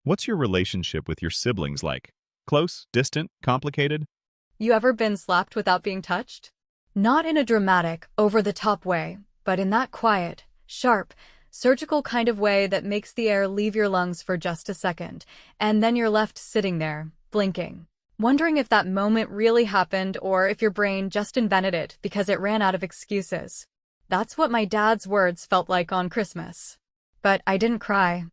What's your relationship with your siblings like? Close, distant, complicated? You ever been slapped without being touched? Not in a dramatic, over-the-top way, but in that quiet, sharp, surgical kind of way that makes the air leave your lungs for just a second, and then you're left sitting there, blinking, wondering if that moment really happened or if your brain just invented it because it ran out of excuses. That's what my dad's words felt like on Christmas. But I didn't cry.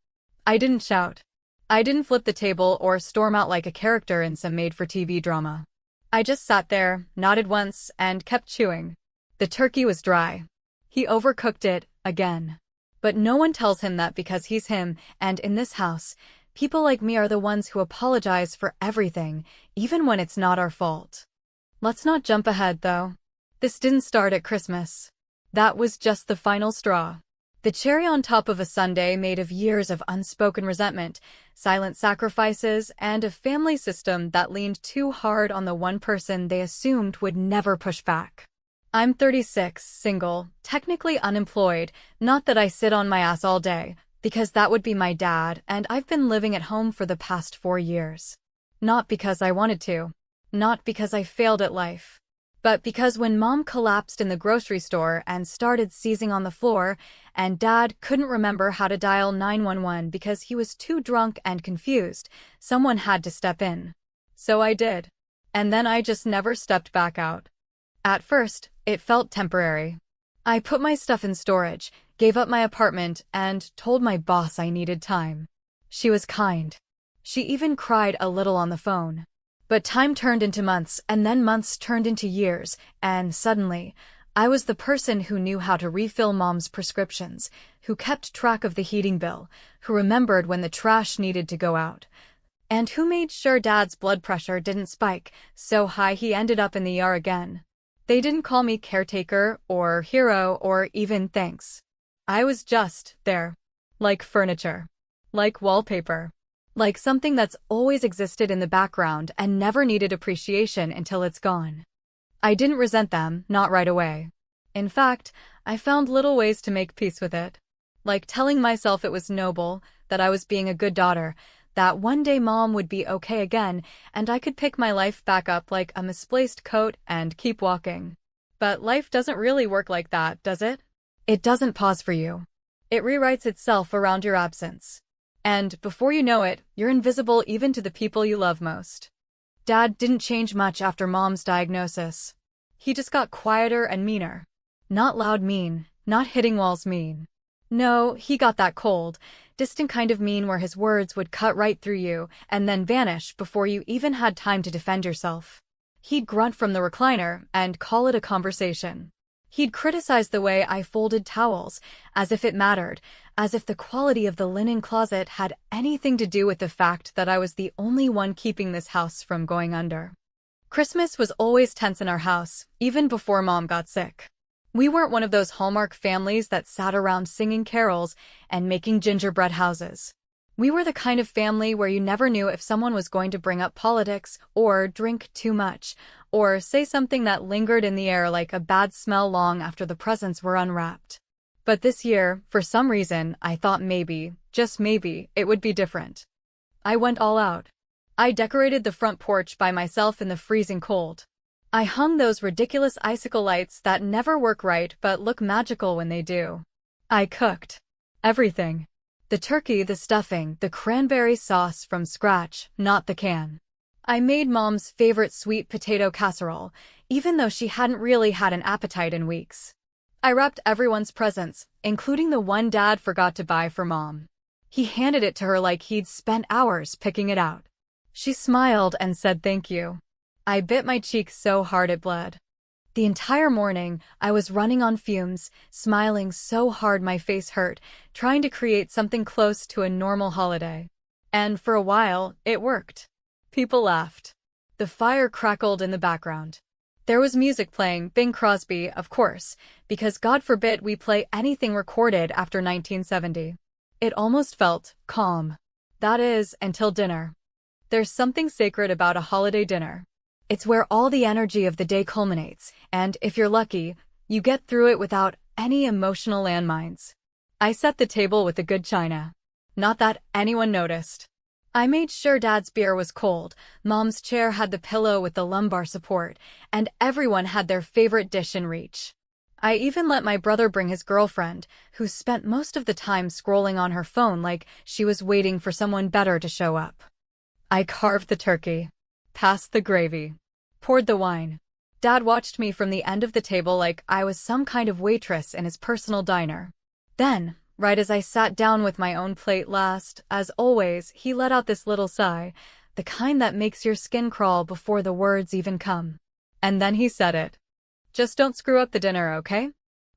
I didn't shout. I didn't flip the table or storm out like a character in some made-for-TV drama. I just sat there, nodded once, and kept chewing. The turkey was dry. He overcooked it, again. But no one tells him that because he's him, and in this house, people like me are the ones who apologize for everything, even when it's not our fault. Let's not jump ahead, though. This didn't start at Christmas. That was just the final straw. The cherry on top of a sundae made of years of unspoken resentment, silent sacrifices, and a family system that leaned too hard on the one person they assumed would never push back. I'm 36, single, technically unemployed, not that I sit on my ass all day, because that would be my dad, and I've been living at home for the past 4 years. Not because I wanted to. Not because I failed at life. But because when Mom collapsed in the grocery store and started seizing on the floor, and Dad couldn't remember how to dial 911 because he was too drunk and confused, someone had to step in. So I did. And then I just never stepped back out. At first, it felt temporary. I put my stuff in storage, gave up my apartment, and told my boss I needed time. She was kind. She even cried a little on the phone. But time turned into months, and then months turned into years, and suddenly, I was the person who knew how to refill Mom's prescriptions, who kept track of the heating bill, who remembered when the trash needed to go out, and who made sure Dad's blood pressure didn't spike so high he ended up in the ER again. They didn't call me caretaker, or hero, or even thanks. I was just there. Like furniture. Like wallpaper. Like something that's always existed in the background and never needed appreciation until it's gone. I didn't resent them, not right away. In fact, I found little ways to make peace with it. Like telling myself it was noble, that I was being a good daughter, that one day Mom would be okay again, and I could pick my life back up like a misplaced coat and keep walking. But life doesn't really work like that, does it? It doesn't pause for you. It rewrites itself around your absence. And before you know it, you're invisible even to the people you love most. Dad didn't change much after Mom's diagnosis. He just got quieter and meaner. Not loud mean, not hitting walls mean. No, he got that cold, distant kind of mean where his words would cut right through you and then vanish before you even had time to defend yourself. He'd grunt from the recliner and call it a conversation. He'd criticize the way I folded towels, as if it mattered, as if the quality of the linen closet had anything to do with the fact that I was the only one keeping this house from going under. Christmas was always tense in our house, even before Mom got sick. We weren't one of those Hallmark families that sat around singing carols and making gingerbread houses. We were the kind of family where you never knew if someone was going to bring up politics, or drink too much, or say something that lingered in the air like a bad smell long after the presents were unwrapped. But this year, for some reason, I thought maybe, just maybe, it would be different. I went all out. I decorated the front porch by myself in the freezing cold. I hung those ridiculous icicle lights that never work right but look magical when they do. I cooked. Everything. The turkey, the stuffing, the cranberry sauce from scratch, not the can. I made Mom's favorite sweet potato casserole, even though she hadn't really had an appetite in weeks. I wrapped everyone's presents, including the one Dad forgot to buy for Mom. He handed it to her like he'd spent hours picking it out. She smiled and said thank you. I bit my cheek so hard it bled. The entire morning, I was running on fumes, smiling so hard my face hurt, trying to create something close to a normal holiday. And for a while, it worked. People laughed. The fire crackled in the background. There was music playing, Bing Crosby, of course, because God forbid we play anything recorded after 1970. It almost felt calm. That is, until dinner. There's something sacred about a holiday dinner. It's where all the energy of the day culminates, and if you're lucky, you get through it without any emotional landmines. I set the table with the good china. Not that anyone noticed. I made sure Dad's beer was cold, Mom's chair had the pillow with the lumbar support, and everyone had their favorite dish in reach. I even let my brother bring his girlfriend, who spent most of the time scrolling on her phone like she was waiting for someone better to show up. I carved the turkey, passed the gravy, poured the wine. Dad watched me from the end of the table like I was some kind of waitress in his personal diner. Then, right as I sat down with my own plate last, as always, he let out this little sigh, the kind that makes your skin crawl before the words even come. And then he said it. Just don't screw up the dinner, okay?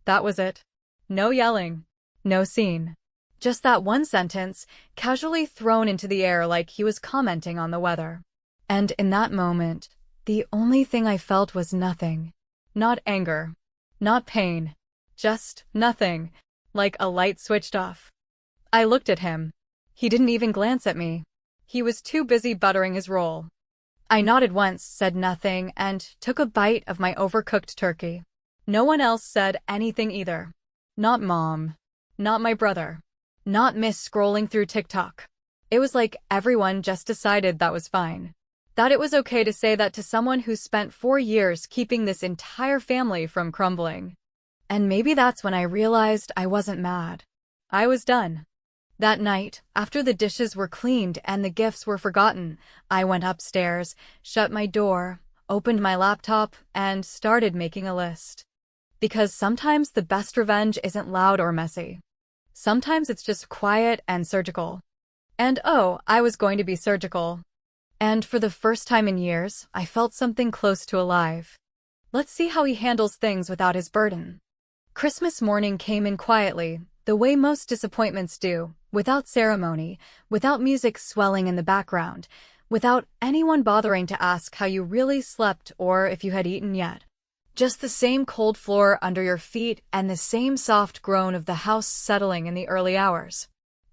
That was it. No yelling. No scene. Just that one sentence, casually thrown into the air like he was commenting on the weather. And in that moment, the only thing I felt was nothing. Not anger. Not pain. Just nothing. Like a light switched off. I looked at him. He didn't even glance at me. He was too busy buttering his roll. I nodded once, said nothing, and took a bite of my overcooked turkey. No one else said anything either. Not Mom. Not my brother. Not Miss scrolling through TikTok. It was like everyone just decided that was fine. That it was okay to say that to someone who spent 4 years keeping this entire family from crumbling. And maybe that's when I realized I wasn't mad. I was done. That night, after the dishes were cleaned and the gifts were forgotten, I went upstairs, shut my door, opened my laptop, and started making a list. Because sometimes the best revenge isn't loud or messy. Sometimes it's just quiet and surgical. And oh, I was going to be surgical. And for the first time in years, I felt something close to alive. Let's see how he handles things without his burden. Christmas morning came in quietly, the way most disappointments do, without ceremony, without music swelling in the background, without anyone bothering to ask how you really slept or if you had eaten yet. Just the same cold floor under your feet and the same soft groan of the house settling in the early hours.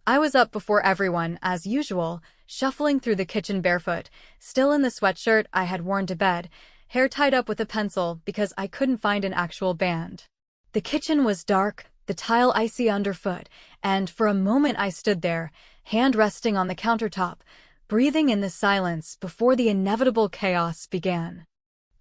I was up before everyone, as usual, shuffling through the kitchen barefoot, still in the sweatshirt I had worn to bed, hair tied up with a pencil because I couldn't find an actual band. The kitchen was dark, the tile icy underfoot, and for a moment I stood there, hand resting on the countertop, breathing in the silence before the inevitable chaos began.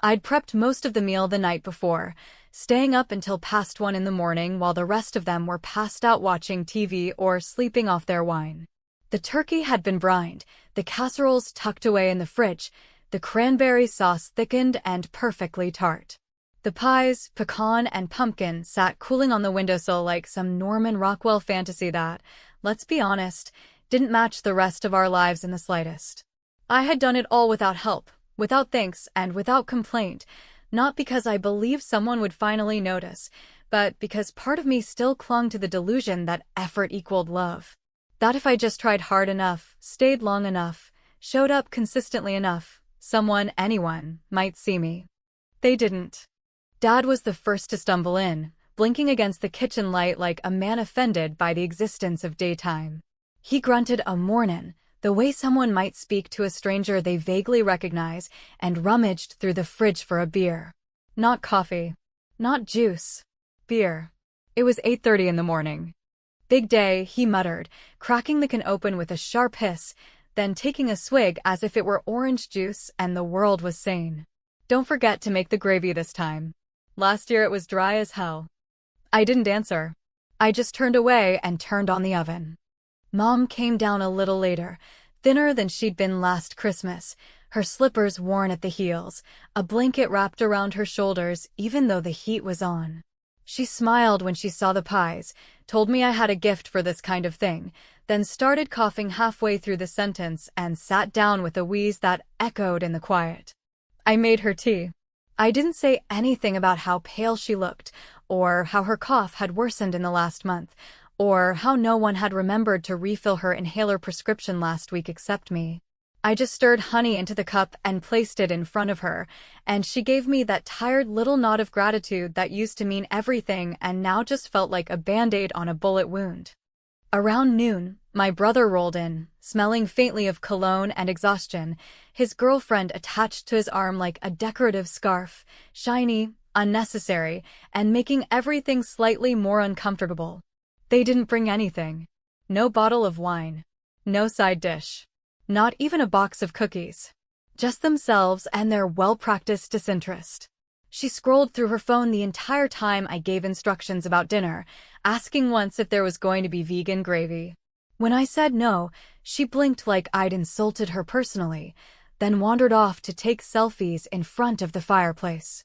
I'd prepped most of the meal the night before, staying up until past 1 in the morning while the rest of them were passed out watching TV or sleeping off their wine. The turkey had been brined, the casseroles tucked away in the fridge, the cranberry sauce thickened and perfectly tart. The pies, pecan and pumpkin, sat cooling on the windowsill like some Norman Rockwell fantasy that, let's be honest, didn't match the rest of our lives in the slightest. I had done it all without help, without thanks, and without complaint, not because I believed someone would finally notice, but because part of me still clung to the delusion that effort equaled love. That if I just tried hard enough, stayed long enough, showed up consistently enough, anyone, might see me. They didn't. Dad was the first to stumble in, blinking against the kitchen light like a man offended by the existence of daytime. He grunted a mornin', the way someone might speak to a stranger they vaguely recognize, and rummaged through the fridge for a beer. Not coffee. Not juice. Beer. It was 8:30 in the morning. Big day, he muttered, cracking the can open with a sharp hiss, then taking a swig as if it were orange juice and the world was sane. Don't forget to make the gravy this time. Last year it was dry as hell. I didn't answer. I just turned away and turned on the oven. Mom came down a little later, thinner than she'd been last Christmas, her slippers worn at the heels, a blanket wrapped around her shoulders even though the heat was on. She smiled when she saw the pies, told me I had a gift for this kind of thing, then started coughing halfway through the sentence and sat down with a wheeze that echoed in the quiet. I made her tea. I didn't say anything about how pale she looked, or how her cough had worsened in the last month, or how no one had remembered to refill her inhaler prescription last week except me. I just stirred honey into the cup and placed it in front of her, and she gave me that tired little nod of gratitude that used to mean everything and now just felt like a band-aid on a bullet wound. Around noon, my brother rolled in, smelling faintly of cologne and exhaustion, his girlfriend attached to his arm like a decorative scarf, shiny, unnecessary, and making everything slightly more uncomfortable. They didn't bring anything. No bottle of wine. No side dish. Not even a box of cookies. Just themselves and their well-practiced disinterest. She scrolled through her phone the entire time I gave instructions about dinner, asking once if there was going to be vegan gravy. When I said no, she blinked like I'd insulted her personally, then wandered off to take selfies in front of the fireplace.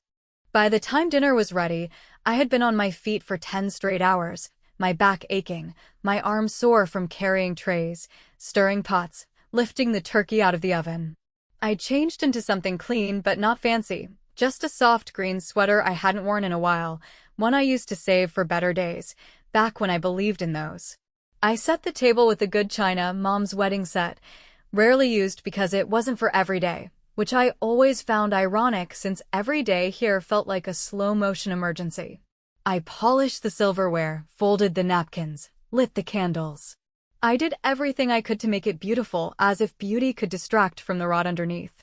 By the time dinner was ready, I had been on my feet for 10 straight hours, my back aching, my arms sore from carrying trays, stirring pots, lifting the turkey out of the oven. I changed into something clean but not fancy, just a soft green sweater I hadn't worn in a while, one I used to save for better days, back when I believed in those. I set the table with the good china, Mom's wedding set, rarely used because it wasn't for every day, which I always found ironic since every day here felt like a slow-motion emergency. I polished the silverware, folded the napkins, lit the candles. I did everything I could to make it beautiful, as if beauty could distract from the rot underneath.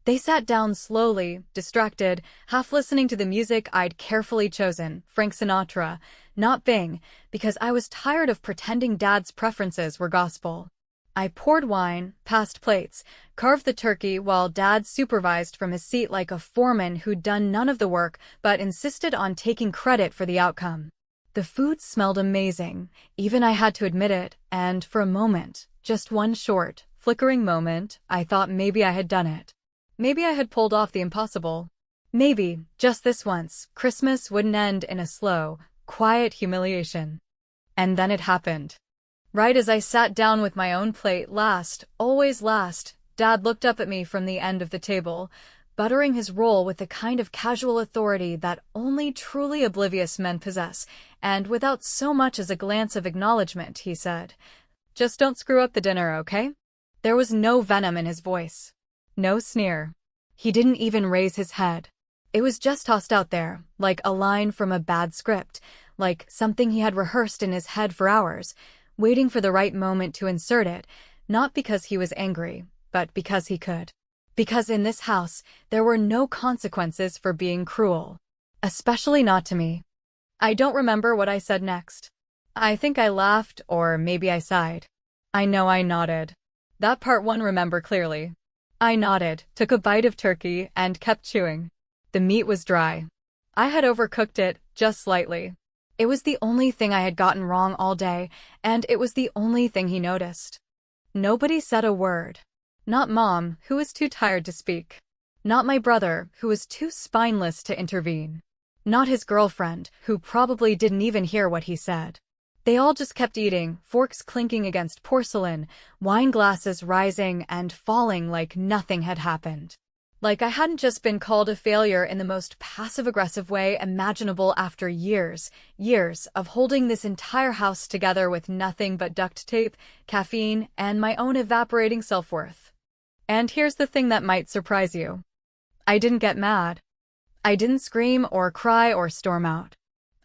They sat down slowly, distracted, half listening to the music I'd carefully chosen, Frank Sinatra, not Bing, because I was tired of pretending Dad's preferences were gospel. I poured wine, passed plates, carved the turkey while Dad supervised from his seat like a foreman who'd done none of the work but insisted on taking credit for the outcome. The food smelled amazing, even I had to admit it, and for a moment, just one short, flickering moment, I thought maybe I had done it. Maybe I had pulled off the impossible. Maybe, just this once, Christmas wouldn't end in a slow, quiet humiliation. And then it happened. Right as I sat down with my own plate, last, always last, Dad looked up at me from the end of the table, buttering his roll with the kind of casual authority that only truly oblivious men possess, and without so much as a glance of acknowledgement, he said, "Just don't screw up the dinner, okay?" There was no venom in his voice. No sneer. He didn't even raise his head. It was just tossed out there, like a line from a bad script, like something he had rehearsed in his head for hours, waiting for the right moment to insert it, not because he was angry, but because he could. Because in this house, there were no consequences for being cruel. Especially not to me. I don't remember what I said next. I think I laughed, or maybe I sighed. I know I nodded. That part one remember clearly. I nodded, took a bite of turkey, and kept chewing. The meat was dry. I had overcooked it, just slightly. It was the only thing I had gotten wrong all day, and it was the only thing he noticed. Nobody said a word. Not Mom, who was too tired to speak. Not my brother, who was too spineless to intervene. Not his girlfriend, who probably didn't even hear what he said. They all just kept eating, forks clinking against porcelain, wine glasses rising and falling like nothing had happened. Like I hadn't just been called a failure in the most passive-aggressive way imaginable after years of holding this entire house together with nothing but duct tape, caffeine, and my own evaporating self-worth. And here's the thing that might surprise you. I didn't get mad. I didn't scream or cry or storm out.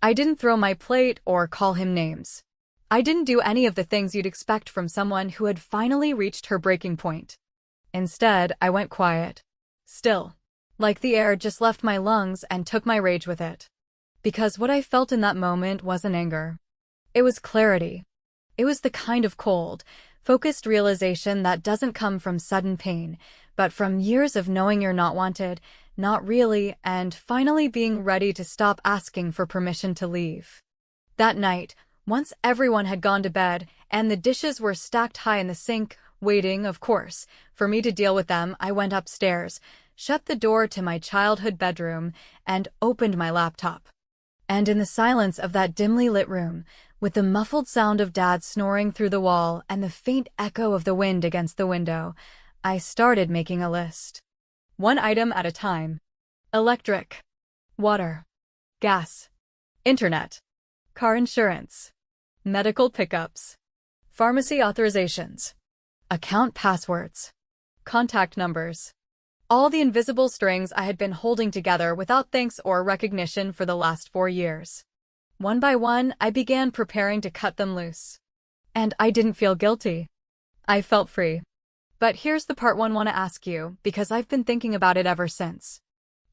I didn't throw my plate or call him names. I didn't do any of the things you'd expect from someone who had finally reached her breaking point. Instead, I went quiet. Still. Like the air just left my lungs and took my rage with it. Because what I felt in that moment wasn't anger. It was clarity. It was the kind of cold, focused realization that doesn't come from sudden pain, but from years of knowing you're not wanted, not really, and finally being ready to stop asking for permission to leave. That night, once everyone had gone to bed and the dishes were stacked high in the sink, waiting, of course, for me to deal with them, I went upstairs, shut the door to my childhood bedroom, and opened my laptop. And in the silence of that dimly lit room, with the muffled sound of Dad snoring through the wall and the faint echo of the wind against the window, I started making a list. One item at a time. Electric, water, gas, internet, car insurance, medical pickups, pharmacy authorizations, account passwords, contact numbers. All the invisible strings I had been holding together without thanks or recognition for the last 4 years. One by one, I began preparing to cut them loose. And I didn't feel guilty. I felt free. But here's the part one want to ask you, because I've been thinking about it ever since.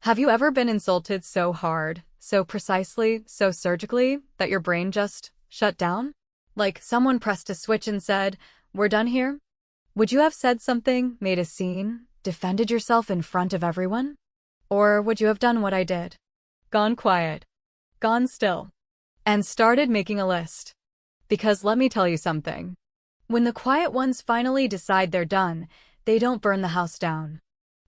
Have you ever been insulted so hard, so precisely, so surgically, that your brain just shut down? Like someone pressed a switch and said, "We're done here"? Would you have said something, made a scene, defended yourself in front of everyone? Or would you have done what I did? Gone quiet, gone still, and started making a list? Because let me tell you something. When the quiet ones finally decide they're done, they don't burn the house down.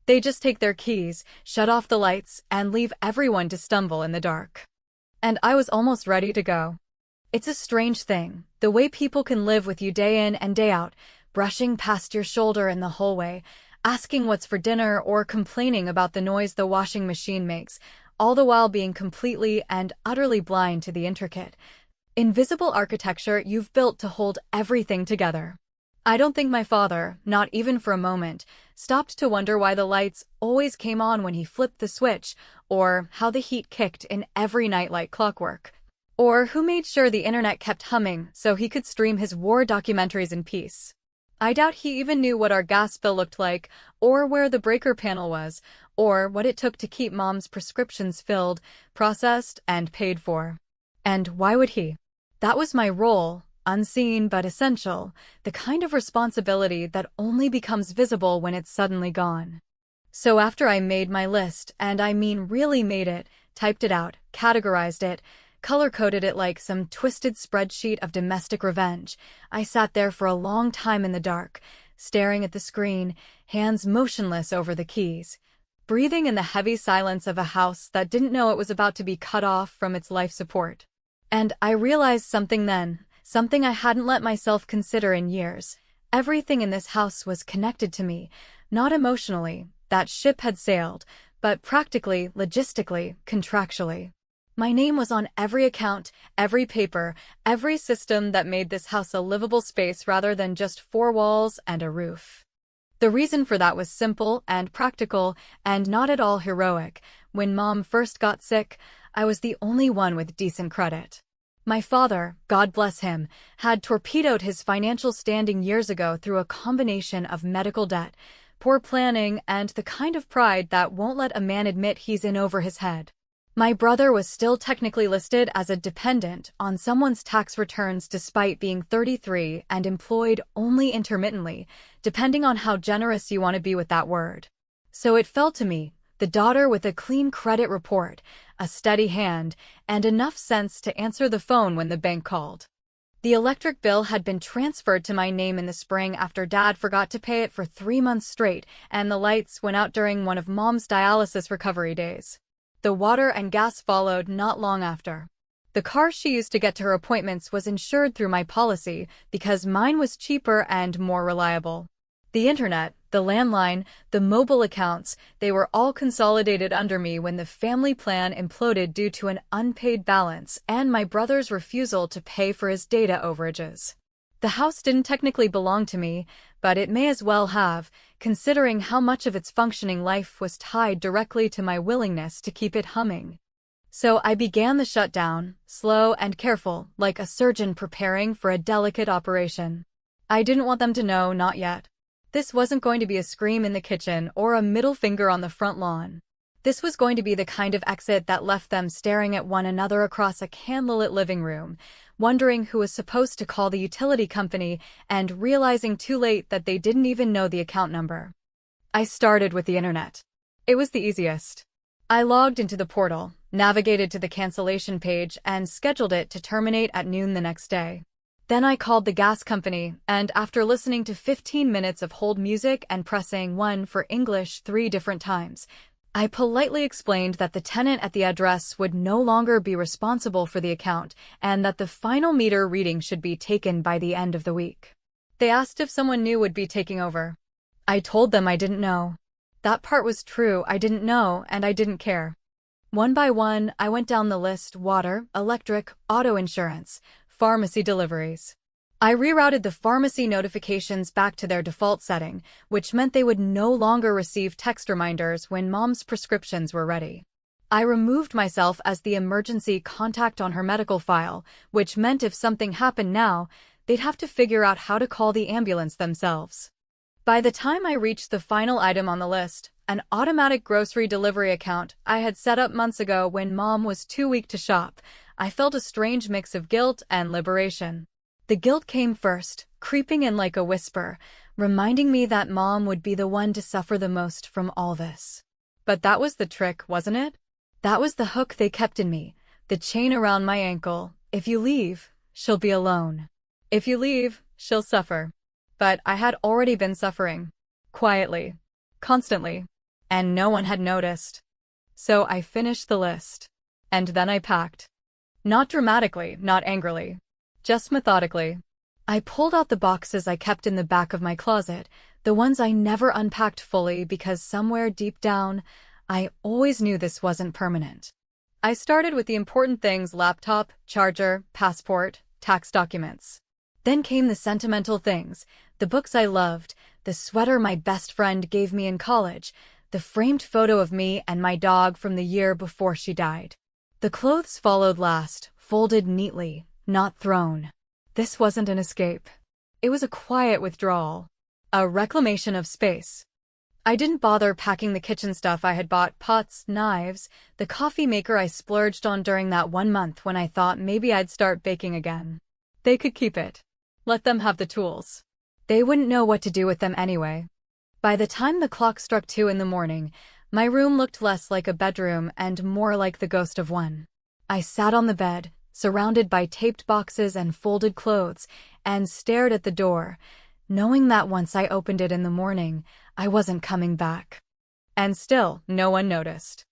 They just take their keys, shut off the lights, and leave everyone to stumble in the dark. And I was almost ready to go. It's a strange thing, the way people can live with you day in and day out, brushing past your shoulder in the hallway, asking what's for dinner, or complaining about the noise the washing machine makes, all the while being completely and utterly blind to the intricate, invisible architecture you've built to hold everything together. I don't think my father, not even for a moment, stopped to wonder why the lights always came on when he flipped the switch, or how the heat kicked in every night like clockwork, or who made sure the internet kept humming so he could stream his war documentaries in peace. I doubt he even knew what our gas bill looked like, or where the breaker panel was, or what it took to keep Mom's prescriptions filled, processed, and paid for. And why would he? That was my role. Unseen but essential, the kind of responsibility that only becomes visible when it's suddenly gone. So after I made my list, and I mean really made it, typed it out, categorized it, color-coded it like some twisted spreadsheet of domestic revenge, I sat there for a long time in the dark, staring at the screen, hands motionless over the keys, breathing in the heavy silence of a house that didn't know it was about to be cut off from its life support. And I realized something then. Something I hadn't let myself consider in years. Everything in this house was connected to me, not emotionally, that ship had sailed, but practically, logistically, contractually. My name was on every account, every paper, every system that made this house a livable space rather than just four walls and a roof. The reason for that was simple and practical and not at all heroic. When Mom first got sick, I was the only one with decent credit. My father, God bless him, had torpedoed his financial standing years ago through a combination of medical debt, poor planning, and the kind of pride that won't let a man admit he's in over his head. My brother was still technically listed as a dependent on someone's tax returns despite being 33 and employed only intermittently, depending on how generous you want to be with that word. So it fell to me, the daughter with a clean credit report, a steady hand, and enough sense to answer the phone when the bank called. The electric bill had been transferred to my name in the spring after Dad forgot to pay it for 3 months straight, and the lights went out during one of Mom's dialysis recovery days. The water and gas followed not long after. The car she used to get to her appointments was insured through my policy because mine was cheaper and more reliable. The internet, the landline, the mobile accounts, they were all consolidated under me when the family plan imploded due to an unpaid balance and my brother's refusal to pay for his data overages. The house didn't technically belong to me, but it may as well have, considering how much of its functioning life was tied directly to my willingness to keep it humming. So I began the shutdown, slow and careful, like a surgeon preparing for a delicate operation. I didn't want them to know, not yet. This wasn't going to be a scream in the kitchen or a middle finger on the front lawn. This was going to be the kind of exit that left them staring at one another across a candlelit living room, wondering who was supposed to call the utility company and realizing too late that they didn't even know the account number. I started with the internet. It was the easiest. I logged into the portal, navigated to the cancellation page, and scheduled it to terminate at noon the next day. Then I called the gas company, and after listening to 15 minutes of hold music and pressing 1 for English 3 different times, I politely explained that the tenant at the address would no longer be responsible for the account and that the final meter reading should be taken by the end of the week. They asked if someone new would be taking over. I told them I didn't know. That part was true, I didn't know, and I didn't care. One by one, I went down the list: water, electric, auto insurance, pharmacy deliveries. I rerouted the pharmacy notifications back to their default setting, which meant they would no longer receive text reminders when Mom's prescriptions were ready. I removed myself as the emergency contact on her medical file, which meant if something happened now, they'd have to figure out how to call the ambulance themselves. By the time I reached the final item on the list, an automatic grocery delivery account I had set up months ago when Mom was too weak to shop, I felt a strange mix of guilt and liberation. The guilt came first, creeping in like a whisper, reminding me that Mom would be the one to suffer the most from all this. But that was the trick, wasn't it? That was the hook they kept in me, the chain around my ankle. If you leave, she'll be alone. If you leave, she'll suffer. But I had already been suffering. Quietly. Constantly. And no one had noticed. So I finished the list. And then I packed. Not dramatically, not angrily. Just methodically. I pulled out the boxes I kept in the back of my closet, the ones I never unpacked fully because somewhere deep down, I always knew this wasn't permanent. I started with the important things: laptop, charger, passport, tax documents. Then came the sentimental things, the books I loved, the sweater my best friend gave me in college, the framed photo of me and my dog from the year before she died. The clothes followed last, folded neatly, not thrown. This wasn't an escape. It was a quiet withdrawal. A reclamation of space. I didn't bother packing the kitchen stuff I had bought: pots, knives, the coffee maker I splurged on during that 1 month when I thought maybe I'd start baking again. They could keep it. Let them have the tools. They wouldn't know what to do with them anyway. By the time the clock struck 2 in the morning, my room looked less like a bedroom and more like the ghost of one. I sat on the bed, surrounded by taped boxes and folded clothes, and stared at the door, knowing that once I opened it in the morning, I wasn't coming back. And still, no one noticed.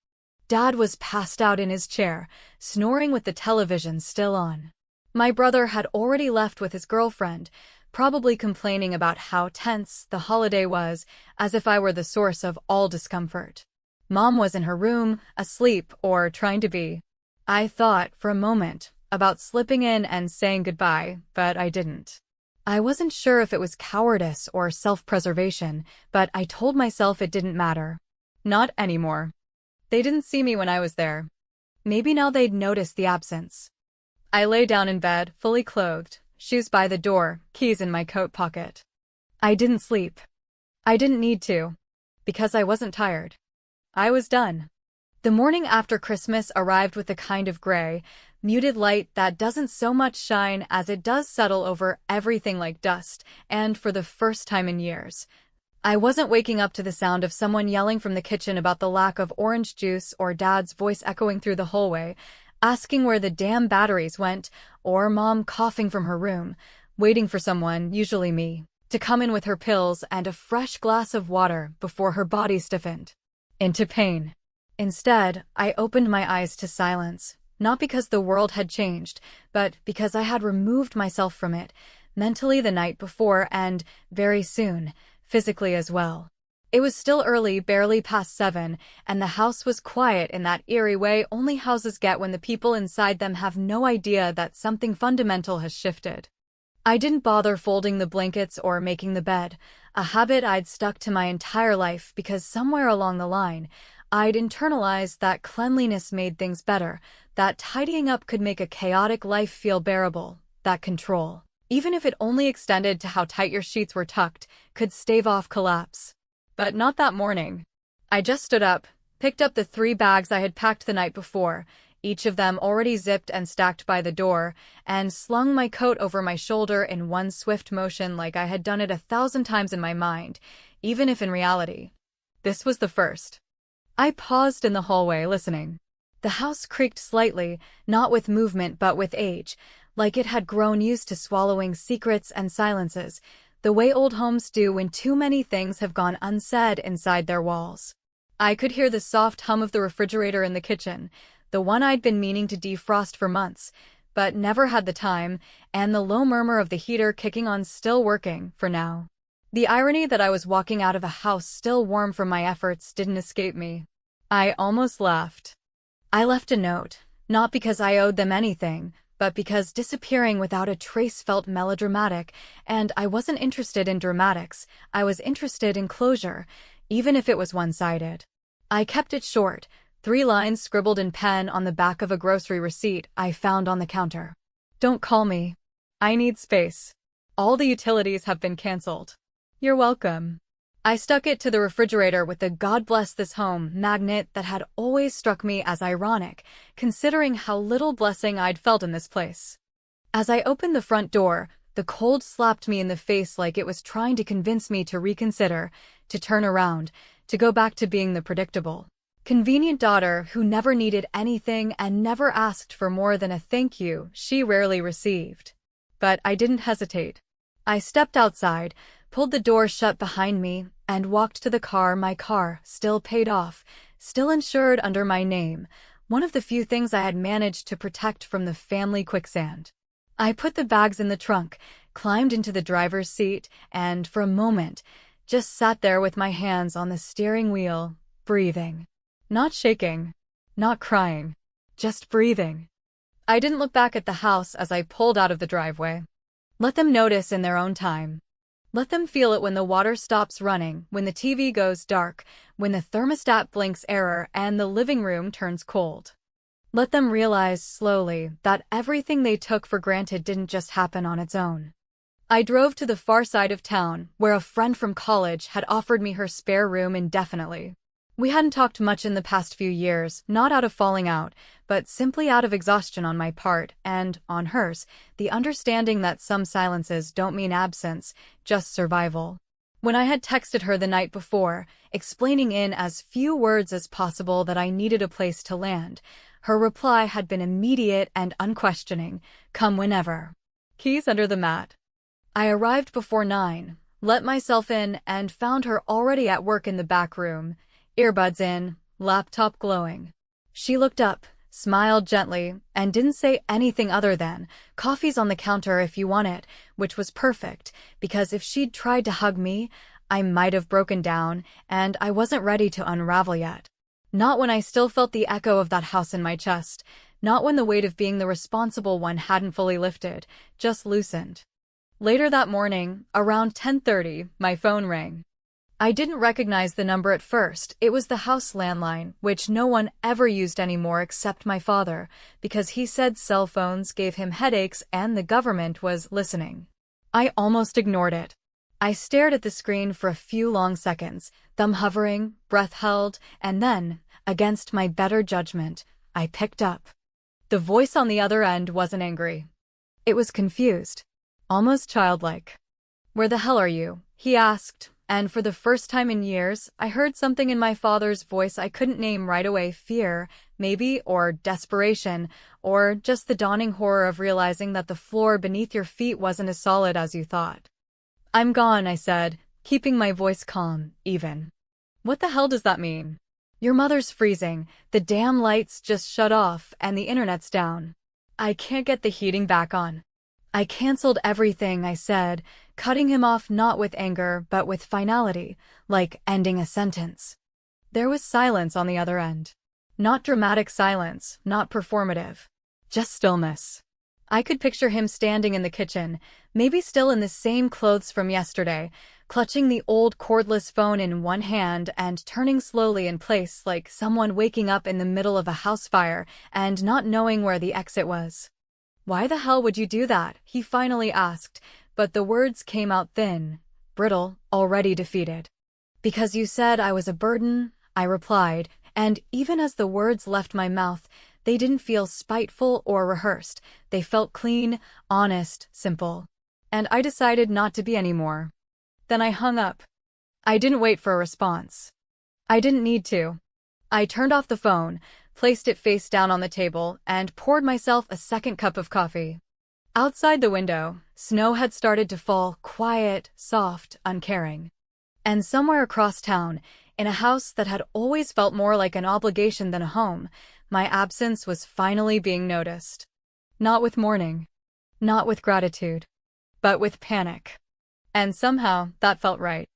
Dad was passed out in his chair, snoring with the television still on. My brother had already left with his girlfriend, probably complaining about how tense the holiday was, as if I were the source of all discomfort. Mom was in her room, asleep, or trying to be. I thought, for a moment, about slipping in and saying goodbye, but I didn't. I wasn't sure if it was cowardice or self-preservation, but I told myself it didn't matter. Not anymore. They didn't see me when I was there. Maybe now they'd notice the absence. I lay down in bed, fully clothed, shoes by the door, keys in my coat pocket. I didn't sleep. I didn't need to. Because I wasn't tired. I was done. The morning after Christmas arrived with a kind of gray, muted light that doesn't so much shine as it does settle over everything like dust, and for the first time in years, I wasn't waking up to the sound of someone yelling from the kitchen about the lack of orange juice or Dad's voice echoing through the hallway, asking where the damn batteries went, or Mom coughing from her room, waiting for someone, usually me, to come in with her pills and a fresh glass of water before her body stiffened into pain. Instead, I opened my eyes to silence, not because the world had changed, but because I had removed myself from it, mentally the night before and, very soon, physically as well. It was still early, barely past 7, and the house was quiet in that eerie way only houses get when the people inside them have no idea that something fundamental has shifted. I didn't bother folding the blankets or making the bed, a habit I'd stuck to my entire life because somewhere along the line, I'd internalized that cleanliness made things better, that tidying up could make a chaotic life feel bearable, that control, even if it only extended to how tight your sheets were tucked, could stave off collapse. But not that morning. I just stood up, picked up the 3 bags I had packed the night before, each of them already zipped and stacked by the door, and slung my coat over my shoulder in one swift motion like I had done it 1,000 times in my mind, even if in reality, this was the first. I paused in the hallway, listening. The house creaked slightly, not with movement but with age, like it had grown used to swallowing secrets and silences, the way old homes do when too many things have gone unsaid inside their walls. I could hear the soft hum of the refrigerator in the kitchen, the one I'd been meaning to defrost for months, but never had the time, and the low murmur of the heater kicking on, still working, for now. The irony that I was walking out of a house still warm from my efforts didn't escape me. I almost laughed. I left a note, not because I owed them anything, but because disappearing without a trace felt melodramatic, and I wasn't interested in dramatics, I was interested in closure, even if it was one-sided. I kept it short, 3 lines scribbled in pen on the back of a grocery receipt I found on the counter. Don't call me. I need space. All the utilities have been canceled. You're welcome. I stuck it to the refrigerator with the "God bless this home" magnet that had always struck me as ironic, considering how little blessing I'd felt in this place. As I opened the front door, The cold slapped me in the face like it was trying to convince me to reconsider, to turn around, to go back to being the predictable, convenient daughter who never needed anything and never asked for more than a thank you she rarely received. But I didn't hesitate. I stepped outside, pulled the door shut behind me, and walked to the car. My car, still paid off, still insured under my name, one of the few things I had managed to protect from the family quicksand. I put the bags in the trunk, climbed into the driver's seat, and for a moment, just sat there with my hands on the steering wheel, breathing. Not shaking, not crying, just breathing. I didn't look back at the house as I pulled out of the driveway. Let them notice in their own time. Let them feel it when the water stops running, when the TV goes dark, when the thermostat blinks error and the living room turns cold. Let them realize slowly that everything they took for granted didn't just happen on its own. I drove to the far side of town, where a friend from college had offered me her spare room indefinitely. We hadn't talked much in the past few years, not out of falling out, but simply out of exhaustion on my part, and, on hers, the understanding that some silences don't mean absence, just survival. When I had texted her the night before, explaining in as few words as possible that I needed a place to land, her reply had been immediate and unquestioning, come whenever. Keys under the mat. I arrived before 9, let myself in, and found her already at work in the back room, earbuds in, laptop glowing. She looked up, smiled gently, and didn't say anything other than, "Coffee's on the counter if you want it," which was perfect, because if she'd tried to hug me, I might have broken down, and I wasn't ready to unravel yet. Not when I still felt the echo of that house in my chest, not when the weight of being the responsible one hadn't fully lifted, just loosened. Later that morning, around 10:30, my phone rang. I didn't recognize the number at first. It was the house landline, which no one ever used anymore except my father, because he said cell phones gave him headaches and the government was listening. I almost ignored it. I stared at the screen for a few long seconds, thumb hovering, breath held, and then, against my better judgment, I picked up. The voice on the other end wasn't angry. It was confused. Almost childlike. "Where the hell are you?" he asked, and for the first time in years, I heard something in my father's voice I couldn't name right away. Fear, maybe, or desperation, or just the dawning horror of realizing that the floor beneath your feet wasn't as solid as you thought. "I'm gone," I said, keeping my voice calm, even. "What the hell does that mean?" "Your mother's freezing, the damn lights just shut off, and the internet's down. I can't get the heating back on." I canceled everything, I said, cutting him off not with anger but with finality, like ending a sentence. There was silence on the other end. Not dramatic silence, not performative. Just stillness. I could picture him standing in the kitchen, maybe still in the same clothes from yesterday, clutching the old cordless phone in one hand and turning slowly in place like someone waking up in the middle of a house fire and not knowing where the exit was. "Why the hell would you do that?" he finally asked, but the words came out thin, brittle, already defeated. "Because you said I was a burden," I replied, and even as the words left my mouth, they didn't feel spiteful or rehearsed. They felt clean, honest, simple. And I decided not to be anymore. Then I hung up. I didn't wait for a response. I didn't need to. I turned off the phone, placed it face down on the table, and poured myself a second cup of coffee. Outside the window, snow had started to fall, quiet, soft, uncaring. And somewhere across town, in a house that had always felt more like an obligation than a home, my absence was finally being noticed. Not with mourning, not with gratitude, but with panic. And somehow, that felt right.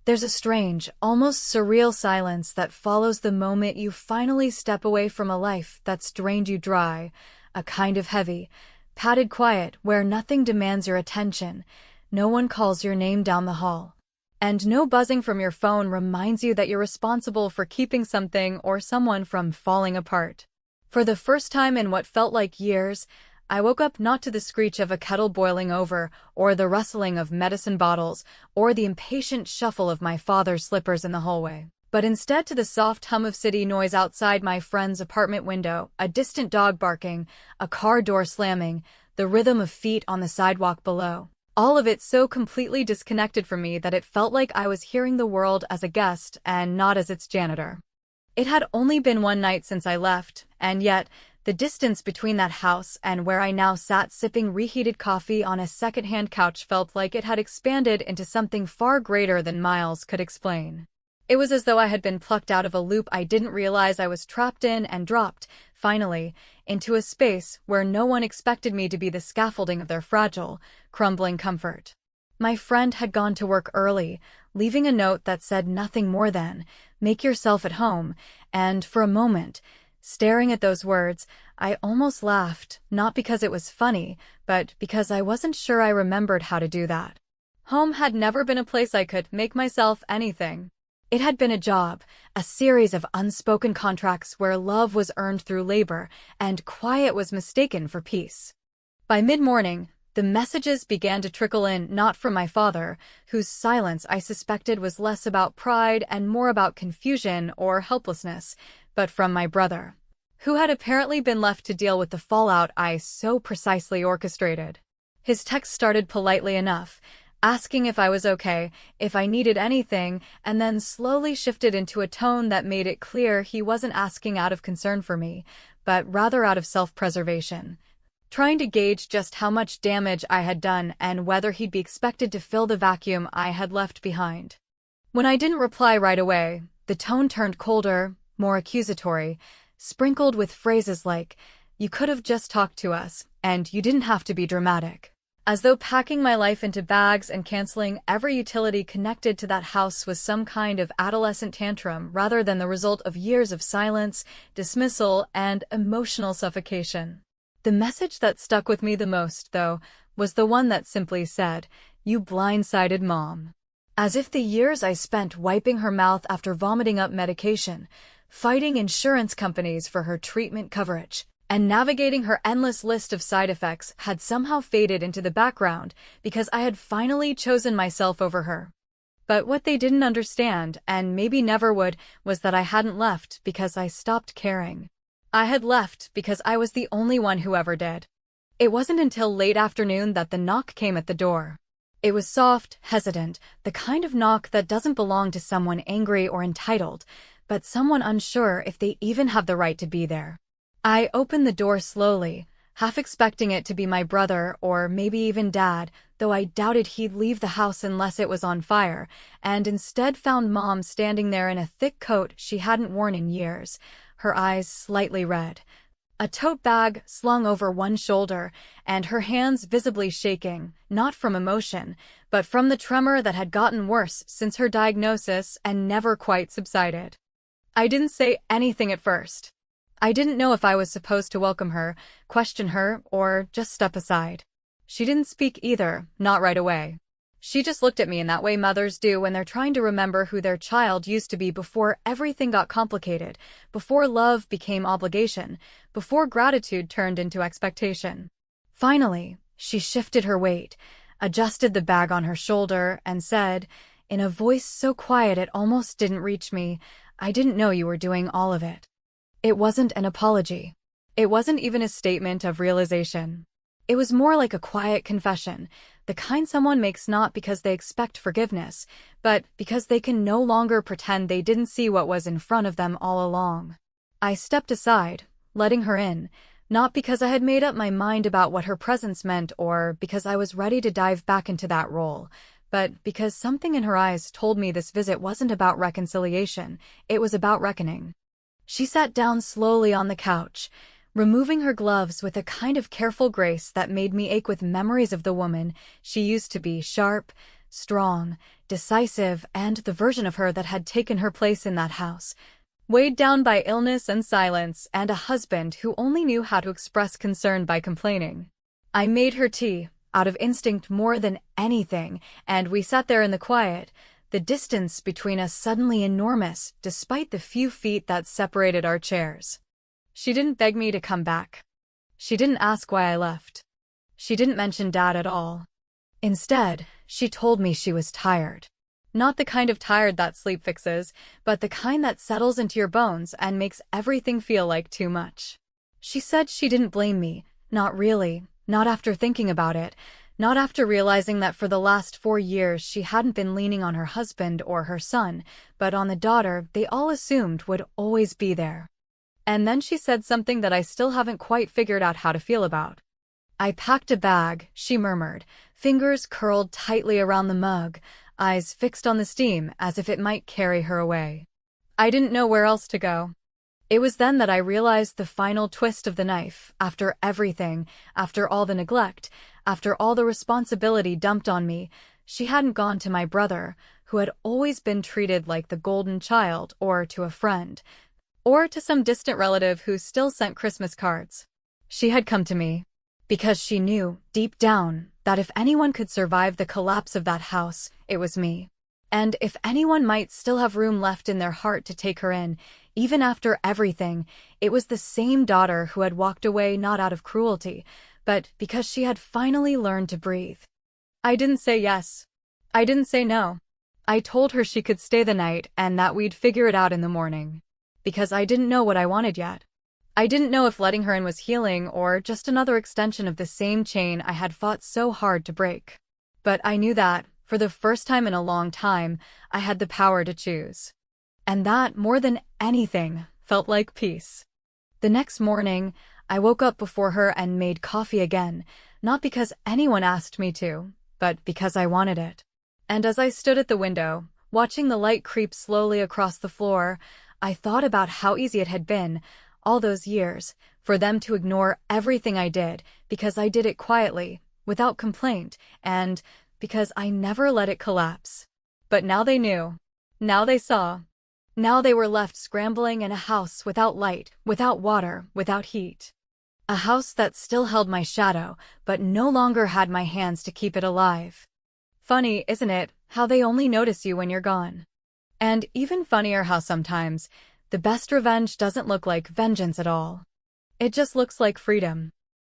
There's a strange, almost surreal silence that follows the moment you finally step away from a life that's drained you dry, a kind of heavy, padded quiet where nothing demands your attention, no one calls your name down the hall, and no buzzing from your phone reminds you that you're responsible for keeping something or someone from falling apart. For the first time in what felt like years, I woke up not to the screech of a kettle boiling over, or the rustling of medicine bottles, or the impatient shuffle of my father's slippers in the hallway, but instead to the soft hum of city noise outside my friend's apartment window, a distant dog barking, a car door slamming, the rhythm of feet on the sidewalk below. All of it so completely disconnected from me that it felt like I was hearing the world as a guest and not as its janitor. It had only been one night since I left, and yet, the distance between that house and where I now sat sipping reheated coffee on a second-hand couch felt like it had expanded into something far greater than miles could explain. It was as though I had been plucked out of a loop I didn't realize I was trapped in and dropped, finally, into a space where no one expected me to be the scaffolding of their fragile, crumbling comfort. My friend had gone to work early, leaving a note that said nothing more than, "Make yourself at home," and for a moment, staring at those words, I almost laughed, not because it was funny, but because I wasn't sure I remembered how to do that. Home had never been a place I could make myself anything. It had been a job, a series of unspoken contracts where love was earned through labor and quiet was mistaken for peace. By mid-morning, the messages began to trickle in, not from my father, whose silence I suspected was less about pride and more about confusion or helplessness, but from my brother, who had apparently been left to deal with the fallout I so precisely orchestrated. His text started politely enough, asking if I was okay, if I needed anything, and then slowly shifted into a tone that made it clear he wasn't asking out of concern for me, but rather out of self-preservation, trying to gauge just how much damage I had done and whether he'd be expected to fill the vacuum I had left behind. When I didn't reply right away, the tone turned colder, more accusatory, sprinkled with phrases like, "You could have just talked to us, and you didn't have to be dramatic." As though packing my life into bags and canceling every utility connected to that house was some kind of adolescent tantrum rather than the result of years of silence, dismissal, and emotional suffocation. The message that stuck with me the most, though, was the one that simply said, "You blindsided mom." As if the years I spent wiping her mouth after vomiting up medication, fighting insurance companies for her treatment coverage, and navigating her endless list of side effects had somehow faded into the background because I had finally chosen myself over her. But what they didn't understand, and maybe never would, was that I hadn't left because I stopped caring. I had left because I was the only one who ever did. It wasn't until late afternoon that the knock came at the door. It was soft, hesitant, the kind of knock that doesn't belong to someone angry or entitled, but someone unsure if they even have the right to be there. I opened the door slowly, half expecting it to be my brother or maybe even Dad, though I doubted he'd leave the house unless it was on fire, and instead found Mom standing there in a thick coat she hadn't worn in years, her eyes slightly red, a tote bag slung over one shoulder, and her hands visibly shaking, not from emotion, but from the tremor that had gotten worse since her diagnosis and never quite subsided. I didn't say anything at first. I didn't know if I was supposed to welcome her, question her, or just step aside. She didn't speak either, not right away. She just looked at me in that way mothers do when they're trying to remember who their child used to be before everything got complicated, before love became obligation, before gratitude turned into expectation. Finally, she shifted her weight, adjusted the bag on her shoulder, and said, in a voice so quiet it almost didn't reach me, "I didn't know you were doing all of it." It wasn't an apology. It wasn't even a statement of realization. It was more like a quiet confession, the kind someone makes not because they expect forgiveness, but because they can no longer pretend they didn't see what was in front of them all along. I stepped aside, letting her in, not because I had made up my mind about what her presence meant or because I was ready to dive back into that role, but because something in her eyes told me this visit wasn't about reconciliation, it was about reckoning. She sat down slowly on the couch, removing her gloves with a kind of careful grace that made me ache with memories of the woman she used to be, sharp, strong, decisive, and the version of her that had taken her place in that house, weighed down by illness and silence and a husband who only knew how to express concern by complaining. I made her tea, out of instinct more than anything, and we sat there in the quiet, the distance between us suddenly enormous, despite the few feet that separated our chairs. She didn't beg me to come back. She didn't ask why I left. She didn't mention Dad at all. Instead, she told me she was tired. Not the kind of tired that sleep fixes, but the kind that settles into your bones and makes everything feel like too much. She said she didn't blame me, not really, not after thinking about it, Not after realizing that for the last 4 years she hadn't been leaning on her husband or her son, but on the daughter they all assumed would always be there. And then she said something that I still haven't quite figured out how to feel about. "I packed a bag," she murmured, fingers curled tightly around the mug, eyes fixed on the steam as if it might carry her away. I didn't know where else to go. It was then that I realized the final twist of the knife. After everything, after all the neglect, after all the responsibility dumped on me, she hadn't gone to my brother, who had always been treated like the golden child, or to a friend, or to some distant relative who still sent Christmas cards. She had come to me because she knew, deep down, that if anyone could survive the collapse of that house, it was me. And if anyone might still have room left in their heart to take her in, even after everything, it was the same daughter who had walked away not out of cruelty, but because she had finally learned to breathe. I didn't say yes. I didn't say no. I told her she could stay the night and that we'd figure it out in the morning. Because I didn't know what I wanted yet. I didn't know if letting her in was healing or just another extension of the same chain I had fought so hard to break. But I knew that, for the first time in a long time, I had the power to choose. And that, more than anything, felt like peace. The next morning, I woke up before her and made coffee again, not because anyone asked me to, but because I wanted it. And as I stood at the window, watching the light creep slowly across the floor, I thought about how easy it had been, all those years, for them to ignore everything I did, because I did it quietly, without complaint, and because I never let it collapse. But now they knew. Now they saw. Now they were left scrambling in a house without light, without water, without heat. A house that still held my shadow, but no longer had my hands to keep it alive. Funny, isn't it, how they only notice you when you're gone? And even funnier how sometimes the best revenge doesn't look like vengeance at all. It just looks like freedom.